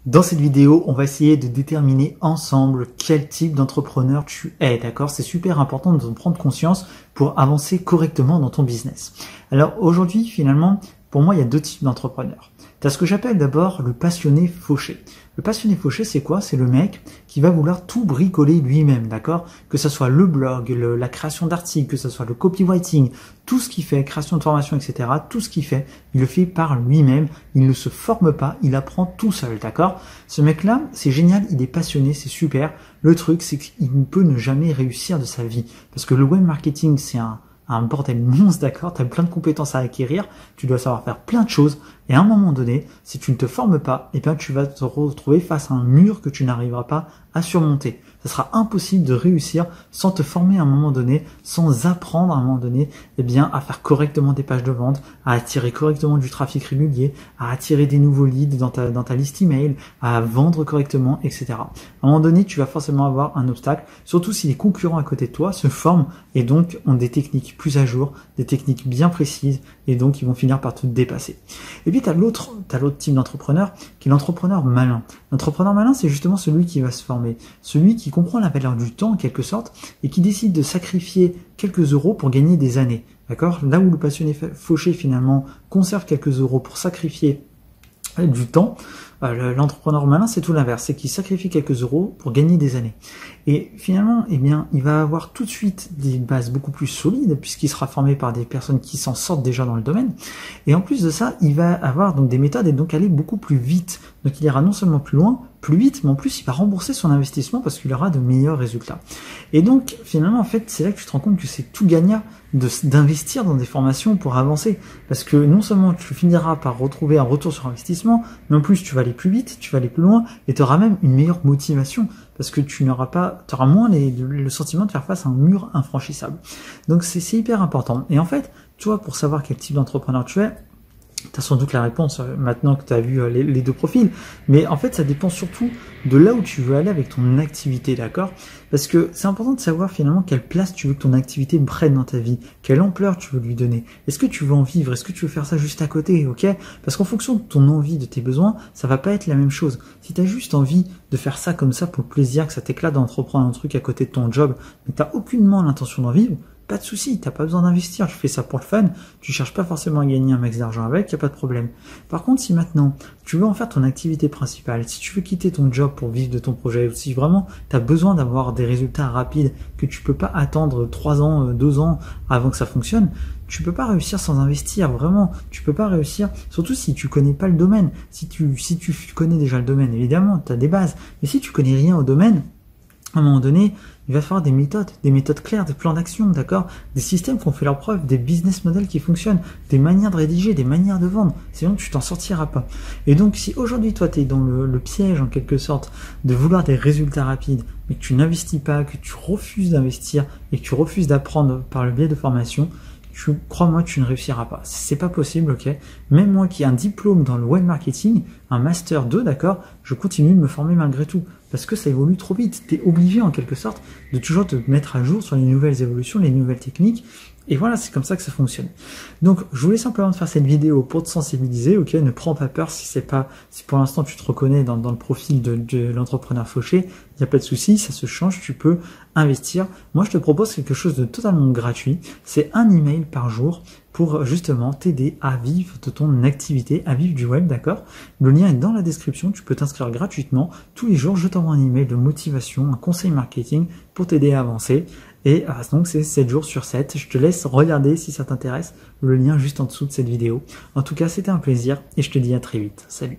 Dans cette vidéo, on va essayer de déterminer ensemble quel type d'entrepreneur tu es, d'accord? C'est super important de prendre conscience pour avancer correctement dans ton business. Alors aujourd'hui, finalement, pour moi, il y a deux types d'entrepreneurs. Tu as ce que j'appelle d'abord le passionné fauché. Le passionné fauché, c'est quoi? C'est le mec qui va vouloir tout bricoler lui-même, d'accord? Que ce soit le blog, la création d'articles, que ce soit le copywriting, tout ce qu'il fait, création de formation, etc., tout ce qu'il fait, il le fait par lui-même, il ne se forme pas, il apprend tout seul, d'accord? Ce mec-là, c'est génial, il est passionné, c'est super. Le truc, c'est qu'il ne peut ne jamais réussir de sa vie. Parce que le web marketing, c'est un bordel monstre, d'accord? Tu as plein de compétences à acquérir, tu dois savoir faire plein de choses, et à un moment donné, si tu ne te formes pas, eh bien tu vas te retrouver face à un mur que tu n'arriveras pas à surmonter. Ce sera impossible de réussir sans te former à un moment donné, sans apprendre à un moment donné, eh bien à faire correctement des pages de vente, à attirer correctement du trafic régulier, à attirer des nouveaux leads dans ta liste email, à vendre correctement, etc. À un moment donné, tu vas forcément avoir un obstacle, surtout si les concurrents à côté de toi se forment et donc ont des techniques plus à jour, des techniques bien précises, et donc ils vont finir par te dépasser. Et puis t'as l'autre type d'entrepreneur qui est l'entrepreneur malin. L'entrepreneur malin, c'est justement celui qui va se former, celui qui comprend la valeur du temps en quelque sorte et qui décide de sacrifier quelques euros pour gagner des années. D'accord? Là où le passionné fauché finalement conserve quelques euros pour sacrifier du temps, l'entrepreneur malin, c'est tout l'inverse, c'est qu'il sacrifie quelques euros pour gagner des années. Et finalement, eh bien, il va avoir tout de suite des bases beaucoup plus solides puisqu'il sera formé par des personnes qui s'en sortent déjà dans le domaine. Et en plus de ça, il va avoir donc des méthodes et donc aller beaucoup plus vite. Donc il ira non seulement plus loin, plus vite, mais en plus il va rembourser son investissement parce qu'il aura de meilleurs résultats. Et donc finalement, en fait, c'est là que tu te rends compte que c'est tout gagnant d'investir dans des formations pour avancer. Parce que non seulement tu finiras par retrouver un retour sur investissement, mais en plus tu vas aller plus vite, tu vas aller plus loin et tu auras même une meilleure motivation parce que tu auras moins le sentiment de faire face à un mur infranchissable. Donc c'est hyper important. Et en fait, toi, pour savoir quel type d'entrepreneur tu es, tu as sans doute la réponse maintenant que tu as vu les deux profils, mais en fait ça dépend surtout de là où tu veux aller avec ton activité, d'accord? Parce que c'est important de savoir finalement quelle place tu veux que ton activité prenne dans ta vie, quelle ampleur tu veux lui donner. Est-ce que tu veux en vivre? Est-ce que tu veux faire ça juste à côté, ok? Parce qu'en fonction de ton envie, de tes besoins, ça va pas être la même chose. Si tu as juste envie de faire ça comme ça pour le plaisir, que ça t'éclate d'entreprendre un truc à côté de ton job, mais tu n'as aucunement l'intention d'en vivre, pas de souci, t'as pas besoin d'investir, tu fais ça pour le fun, tu cherches pas forcément à gagner un max d'argent avec, y a pas de problème. Par contre, si maintenant, tu veux en faire ton activité principale, si tu veux quitter ton job pour vivre de ton projet, ou si vraiment t'as besoin d'avoir des résultats rapides, que tu peux pas attendre 3 ans, 2 ans avant que ça fonctionne, tu peux pas réussir sans investir, vraiment. Tu peux pas réussir, surtout si tu connais pas le domaine. Si tu connais déjà le domaine, évidemment, t'as des bases. Mais si tu connais rien au domaine, à un moment donné, il va falloir des méthodes claires, des plans d'action, d'accord? Des systèmes qui ont fait leur preuve, des business models qui fonctionnent, des manières de rédiger, des manières de vendre. Sinon, tu t'en sortiras pas. Et donc, si aujourd'hui, toi, tu es dans le piège, en quelque sorte, de vouloir des résultats rapides, mais que tu n'investis pas, que tu refuses d'investir et que tu refuses d'apprendre par le biais de formation, crois-moi, tu ne réussiras pas. C'est pas possible, ok? Même moi qui ai un diplôme dans le web marketing, un master 2, d'accord, je continue de me former malgré tout. Parce que ça évolue trop vite. Tu es obligé, en quelque sorte, de toujours te mettre à jour sur les nouvelles évolutions, les nouvelles techniques. Et voilà, c'est comme ça que ça fonctionne. Donc, je voulais simplement te faire cette vidéo pour te sensibiliser, ok? Ne prends pas peur si pour l'instant tu te reconnais dans le profil de l'entrepreneur fauché. Il n'y a pas de souci, ça se change, tu peux investir. Moi, je te propose quelque chose de totalement gratuit. C'est un email par jour pour justement t'aider à vivre de ton activité, à vivre du web, d'accord? Le lien est dans la description, tu peux t'inscrire gratuitement. Tous les jours, je t'envoie un email de motivation, un conseil marketing pour t'aider à avancer. Et donc c'est 7 jours sur 7. Je te laisse regarder si ça t'intéresse. Le lien juste en dessous de cette vidéo. En tout cas, c'était un plaisir et je te dis à très vite. Salut!